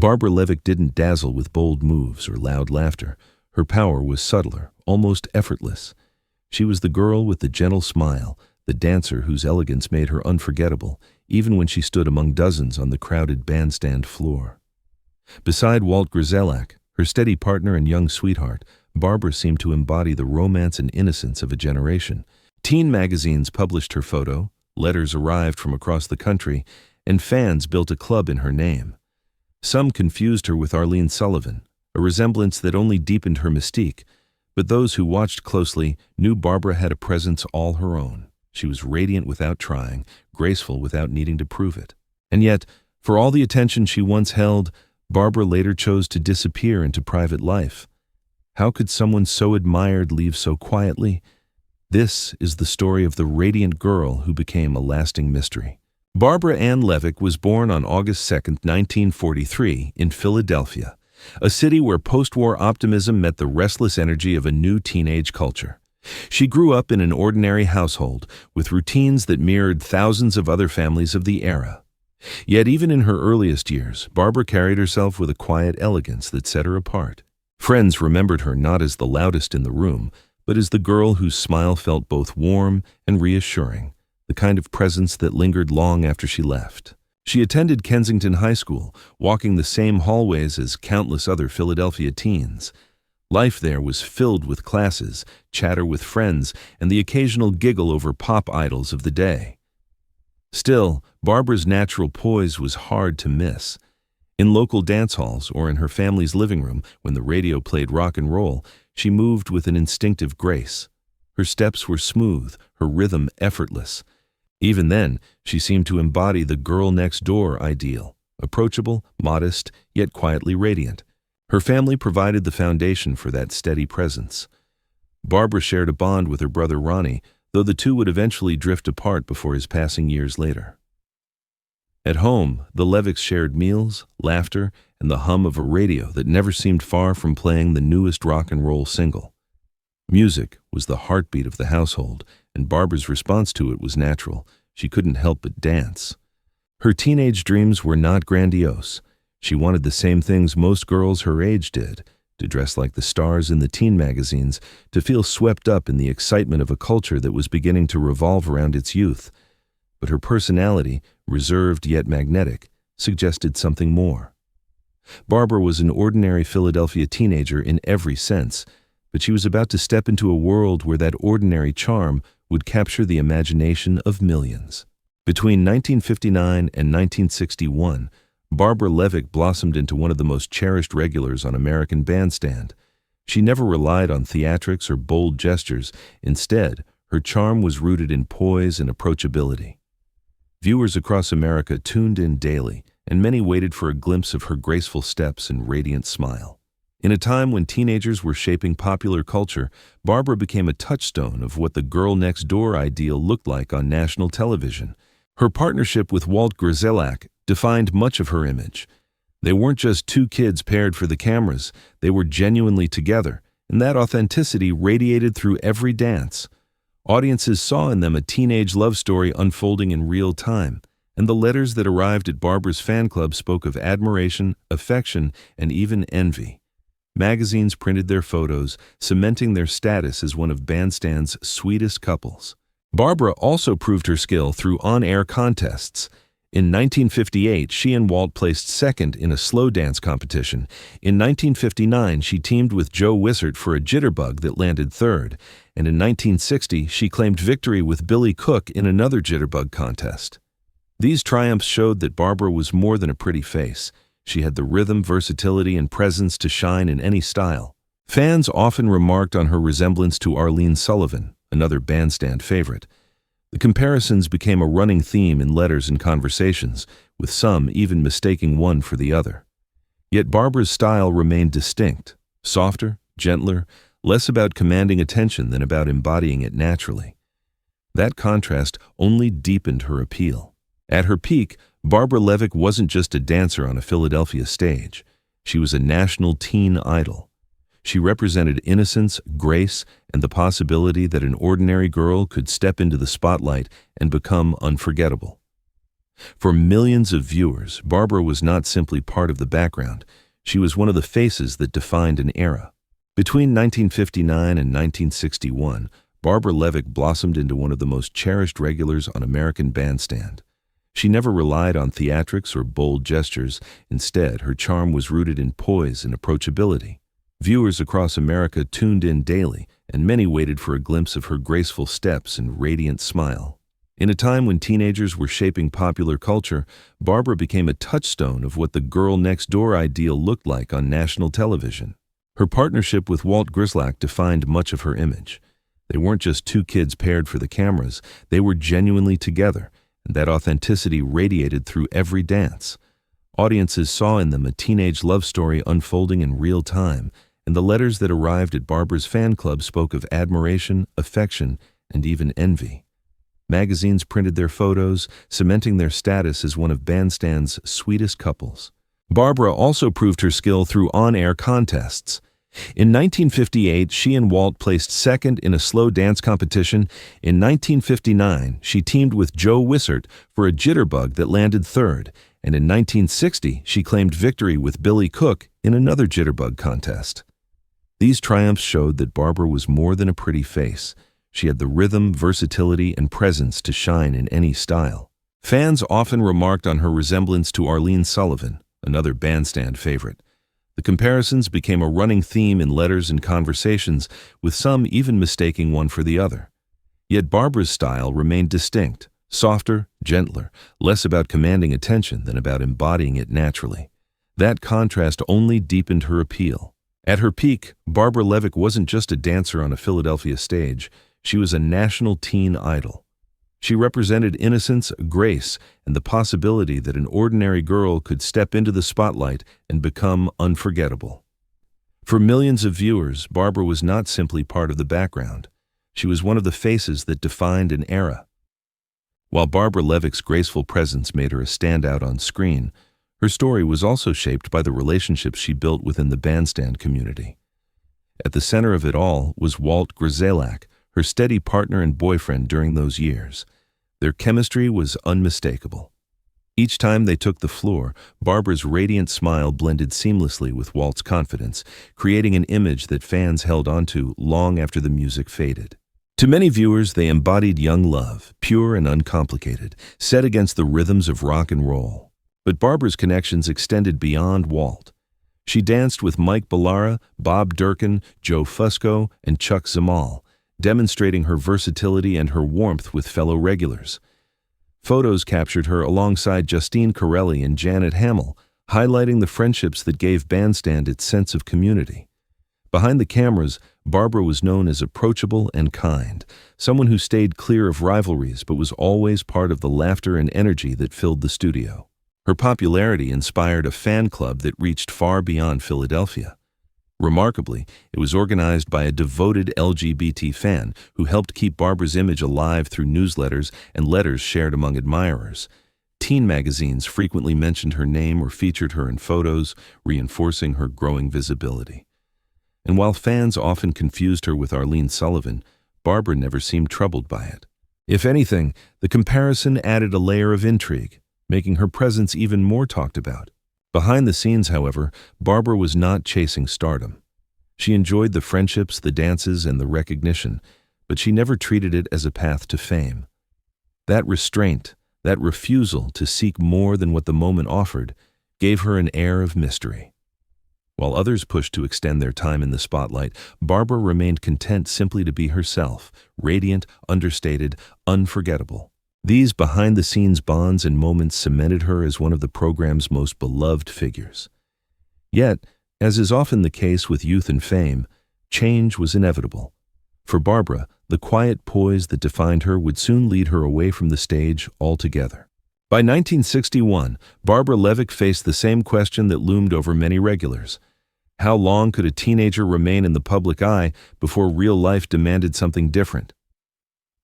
Barbara Levick didn't dazzle with bold moves or loud laughter. Her power was subtler, almost effortless. She was the girl with the gentle smile, the dancer whose elegance made her unforgettable, even when she stood among dozens on the crowded bandstand floor. Beside Walt Grzelak, her steady partner and young sweetheart, Barbara seemed to embody the romance and innocence of a generation. Teen magazines published her photo, letters arrived from across the country, and fans built a club in her name. Some confused her with Arlene Sullivan, a resemblance that only deepened her mystique, but those who watched closely knew Barbara had a presence all her own. She was radiant without trying, graceful without needing to prove it. And yet, for all the attention she once held, Barbara later chose to disappear into private life. How could someone so admired leave so quietly? This is the story of the radiant girl who became a lasting mystery. Barbara Ann Levick was born on August 2, 1943, in Philadelphia, a city where post-war optimism met the restless energy of a new teenage culture. She grew up in an ordinary household, with routines that mirrored thousands of other families of the era. Yet even in her earliest years, Barbara carried herself with a quiet elegance that set her apart. Friends remembered her not as the loudest in the room, but as the girl whose smile felt both warm and reassuring, the kind of presence that lingered long after she left. She attended Kensington High School, walking the same hallways as countless other Philadelphia teens. Life there was filled with classes, chatter with friends, and the occasional giggle over pop idols of the day. Still, Barbara's natural poise was hard to miss. In local dance halls or in her family's living room, when the radio played rock and roll, she moved with an instinctive grace. Her steps were smooth, her rhythm effortless. Even then, she seemed to embody the girl-next-door ideal, approachable, modest, yet quietly radiant. Her family provided the foundation for that steady presence. Barbara shared a bond with her brother Ronnie, though the two would eventually drift apart before his passing years later. At home, the Levicks shared meals, laughter, and the hum of a radio that never seemed far from playing the newest rock and roll single. Music was the heartbeat of the household, and Barbara's response to it was natural. She couldn't help but dance. Her teenage dreams were not grandiose. She wanted the same things most girls her age did, to dress like the stars in the teen magazines, to feel swept up in the excitement of a culture that was beginning to revolve around its youth. But her personality, reserved yet magnetic, suggested something more. Barbara was an ordinary Philadelphia teenager in every sense, but she was about to step into a world where that ordinary charm would capture the imagination of millions. Between 1959 and 1961, Barbara Levick blossomed into one of the most cherished regulars on American Bandstand. She never relied on theatrics or bold gestures. Instead, her charm was rooted in poise and approachability. Viewers across America tuned in daily, and many waited for a glimpse of her graceful steps and radiant smile. In a time when teenagers were shaping popular culture, Barbara became a touchstone of what the girl-next-door ideal looked like on national television. Her partnership with Walt Grzelak defined much of her image. They weren't just two kids paired for the cameras, they were genuinely together, and that authenticity radiated through every dance. Audiences saw in them a teenage love story unfolding in real time, and the letters that arrived at Barbara's fan club spoke of admiration, affection, and even envy. Magazines printed their photos, cementing their status as one of Bandstand's sweetest couples. Barbara also proved her skill through on-air contests. In 1958, she and Walt placed second in a slow dance competition. In 1959, she teamed with Joe Wysert for a jitterbug that landed third. And in 1960, she claimed victory with Billy Cook in another jitterbug contest. These triumphs showed that Barbara was more than a pretty face. She had the rhythm, versatility, and presence to shine in any style. Fans often remarked on her resemblance to Arlene Sullivan, another Bandstand favorite. The comparisons became a running theme in letters and conversations, with some even mistaking one for the other. Yet Barbara's style remained distinct, softer, gentler, less about commanding attention than about embodying it naturally. That contrast only deepened her appeal. At her peak, Barbara Levick wasn't just a dancer on a Philadelphia stage. She was a national teen idol. She represented innocence, grace, and the possibility that an ordinary girl could step into the spotlight and become unforgettable. For millions of viewers, Barbara was not simply part of the background. She was one of the faces that defined an era. Between 1959 and 1961, Barbara Levick blossomed into one of the most cherished regulars on American Bandstand. She never relied on theatrics or bold gestures. Instead, her charm was rooted in poise and approachability. Viewers across America tuned in daily, and many waited for a glimpse of her graceful steps and radiant smile. In a time when teenagers were shaping popular culture, Barbara became a touchstone of what the girl next door ideal looked like on national television. Her partnership with Walt Grzelak defined much of her image. They weren't just two kids paired for the cameras, they were genuinely together, and that authenticity radiated through every dance. Audiences saw in them a teenage love story unfolding in real time, and the letters that arrived at Barbara's fan club spoke of admiration, affection, and even envy. Magazines printed their photos, cementing their status as one of Bandstand's sweetest couples. Barbara also proved her skill through on-air contests. In 1958, she and Walt placed second in a slow dance competition. In 1959, she teamed with Joe Wysert for a jitterbug that landed third, and in 1960, she claimed victory with Billy Cook in another jitterbug contest. These triumphs showed that Barbara was more than a pretty face. She had the rhythm, versatility, and presence to shine in any style. Fans often remarked on her resemblance to Arlene Sullivan, another Bandstand favorite. The comparisons became a running theme in letters and conversations, with some even mistaking one for the other. Yet Barbara's style remained distinct, softer, gentler, less about commanding attention than about embodying it naturally. That contrast only deepened her appeal. At her peak, Barbara Levick wasn't just a dancer on a Philadelphia stage. She was a national teen idol. She represented innocence, grace, and the possibility that an ordinary girl could step into the spotlight and become unforgettable. For millions of viewers, Barbara was not simply part of the background. She was one of the faces that defined an era. While Barbara Levick's graceful presence made her a standout on screen, her story was also shaped by the relationships she built within the bandstand community. At the center of it all was Walt Grzelak, her steady partner and boyfriend during those years. Their chemistry was unmistakable. Each time they took the floor, Barbara's radiant smile blended seamlessly with Walt's confidence, creating an image that fans held onto long after the music faded. To many viewers, they embodied young love, pure and uncomplicated, set against the rhythms of rock and roll. But Barbara's connections extended beyond Walt. She danced with Mike Ballara, Bob Durkin, Joe Fusco, and Chuck Zamal, demonstrating her versatility and her warmth with fellow regulars. Photos captured her alongside Justine Corelli and Janet Hamill, highlighting the friendships that gave Bandstand its sense of community. Behind the cameras, Barbara was known as approachable and kind, someone who stayed clear of rivalries but was always part of the laughter and energy that filled the studio. Her popularity inspired a fan club that reached far beyond Philadelphia. Remarkably, it was organized by a devoted LGBT fan who helped keep Barbara's image alive through newsletters and letters shared among admirers. Teen magazines frequently mentioned her name or featured her in photos, reinforcing her growing visibility. And while fans often confused her with Arlene Sullivan, Barbara never seemed troubled by it. If anything, the comparison added a layer of intrigue, making her presence even more talked about. Behind the scenes, however, Barbara was not chasing stardom. She enjoyed the friendships, the dances, and the recognition, but she never treated it as a path to fame. That restraint, that refusal to seek more than what the moment offered, gave her an air of mystery. While others pushed to extend their time in the spotlight, Barbara remained content simply to be herself, radiant, understated, unforgettable. These behind-the-scenes bonds and moments cemented her as one of the program's most beloved figures. Yet, as is often the case with youth and fame, change was inevitable. For Barbara, the quiet poise that defined her would soon lead her away from the stage altogether. By 1961, Barbara Levick faced the same question that loomed over many regulars. How long could a teenager remain in the public eye before real life demanded something different?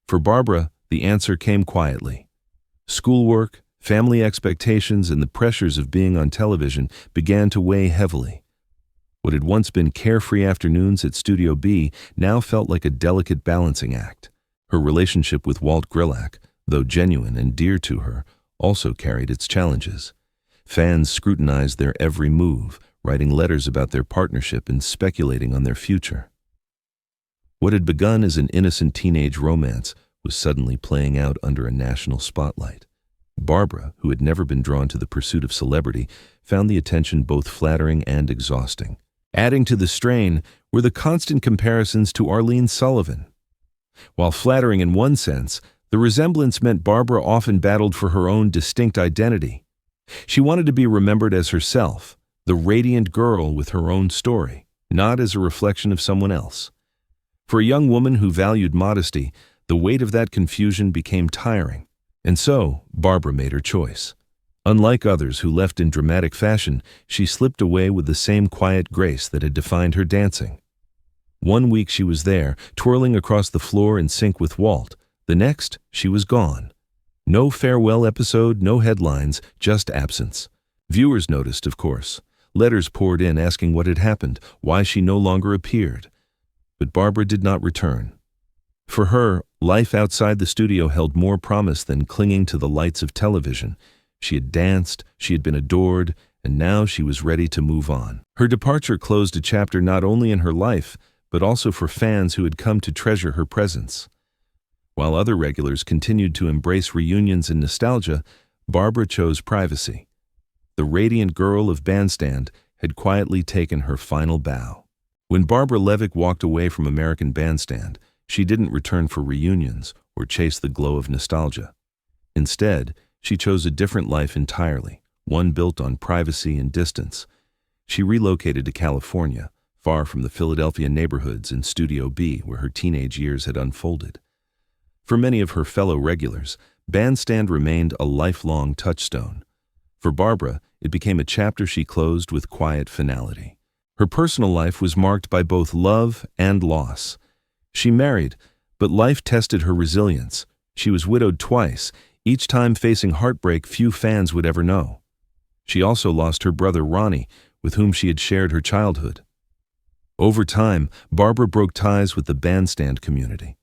For Barbara, the answer came quietly. Schoolwork, family expectations, and the pressures of being on television began to weigh heavily. What had once been carefree afternoons at Studio B now felt like a delicate balancing act. Her relationship with Walt Grzelak, though genuine and dear to her, also carried its challenges. Fans scrutinized their every move, writing letters about their partnership and speculating on their future. What had begun as an innocent teenage romance was suddenly playing out under a national spotlight. Barbara, who had never been drawn to the pursuit of celebrity, found the attention both flattering and exhausting. Adding to the strain were the constant comparisons to Arlene Sullivan. While flattering in one sense, the resemblance meant Barbara often battled for her own distinct identity. She wanted to be remembered as herself, the radiant girl with her own story, not as a reflection of someone else. For a young woman who valued modesty, the weight of that confusion became tiring, and so Barbara made her choice. Unlike others who left in dramatic fashion, she slipped away with the same quiet grace that had defined her dancing. One week she was there, twirling across the floor in sync with Walt. The next, she was gone. No farewell episode, no headlines, just absence. Viewers noticed, of course. Letters poured in asking what had happened, why she no longer appeared. But Barbara did not return. For her, life outside the studio held more promise than clinging to the lights of television. She had danced, she had been adored, and now she was ready to move on. Her departure closed a chapter not only in her life, but also for fans who had come to treasure her presence. While other regulars continued to embrace reunions and nostalgia, Barbara chose privacy. The radiant girl of Bandstand had quietly taken her final bow. When Barbara Levick walked away from American Bandstand, she didn't return for reunions or chase the glow of nostalgia. Instead, she chose a different life entirely, one built on privacy and distance. She relocated to California, far from the Philadelphia neighborhoods and Studio B where her teenage years had unfolded. For many of her fellow regulars, Bandstand remained a lifelong touchstone. For Barbara, it became a chapter she closed with quiet finality. Her personal life was marked by both love and loss. She married, but life tested her resilience. She was widowed twice, each time facing heartbreak few fans would ever know. She also lost her brother Ronnie, with whom she had shared her childhood. Over time, Barbara broke ties with the Bandstand community.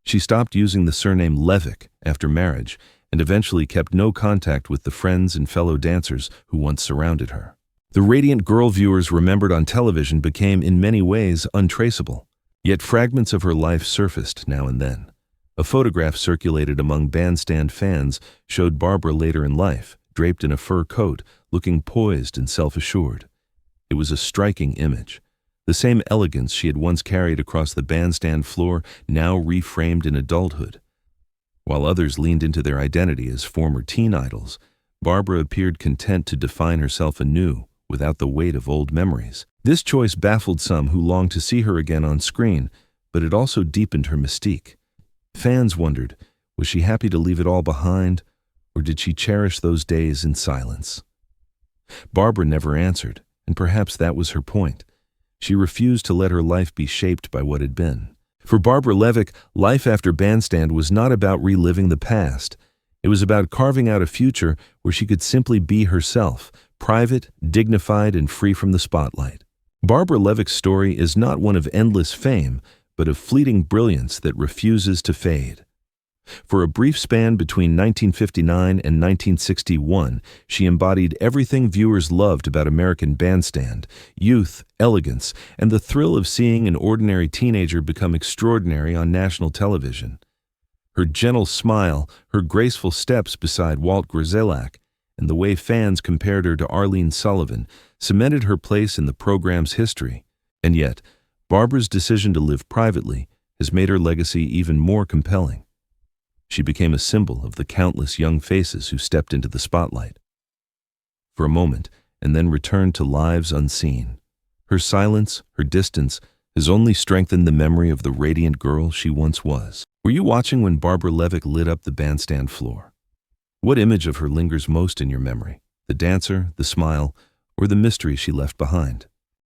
She stopped using the surname Levick after marriage and eventually kept no contact with the friends and fellow dancers who once surrounded her. The radiant girl viewers remembered on television became in many ways untraceable, yet fragments of her life surfaced now and then. A photograph circulated among Bandstand fans showed Barbara later in life, draped in a fur coat, looking poised and self-assured. It was a striking image. The same elegance she had once carried across the bandstand floor now reframed in adulthood. While others leaned into their identity as former teen idols, Barbara appeared content to define herself anew without the weight of old memories. This choice baffled some who longed to see her again on screen, but it also deepened her mystique. Fans wondered, was she happy to leave it all behind, or did she cherish those days in silence? Barbara never answered, and perhaps that was her point. She refused to let her life be shaped by what had been. For Barbara Levick, life after Bandstand was not about reliving the past. It was about carving out a future where she could simply be herself, private, dignified, and free from the spotlight. Barbara Levick's story is not one of endless fame, but of fleeting brilliance that refuses to fade. For a brief span between 1959 and 1961, she embodied everything viewers loved about American Bandstand: youth, elegance, and the thrill of seeing an ordinary teenager become extraordinary on national television. Her gentle smile, her graceful steps beside Walt Grzelak, and the way fans compared her to Arlene Sullivan cemented her place in the program's history. And yet, Barbara's decision to live privately has made her legacy even more compelling. She became a symbol of the countless young faces who stepped into the spotlight for a moment and then returned to lives unseen. Her silence, her distance, has only strengthened the memory of the radiant girl she once was. Were you watching when Barbara Levick lit up the bandstand floor? What image of her lingers most in your memory? The dancer, the smile, or the mystery she left behind?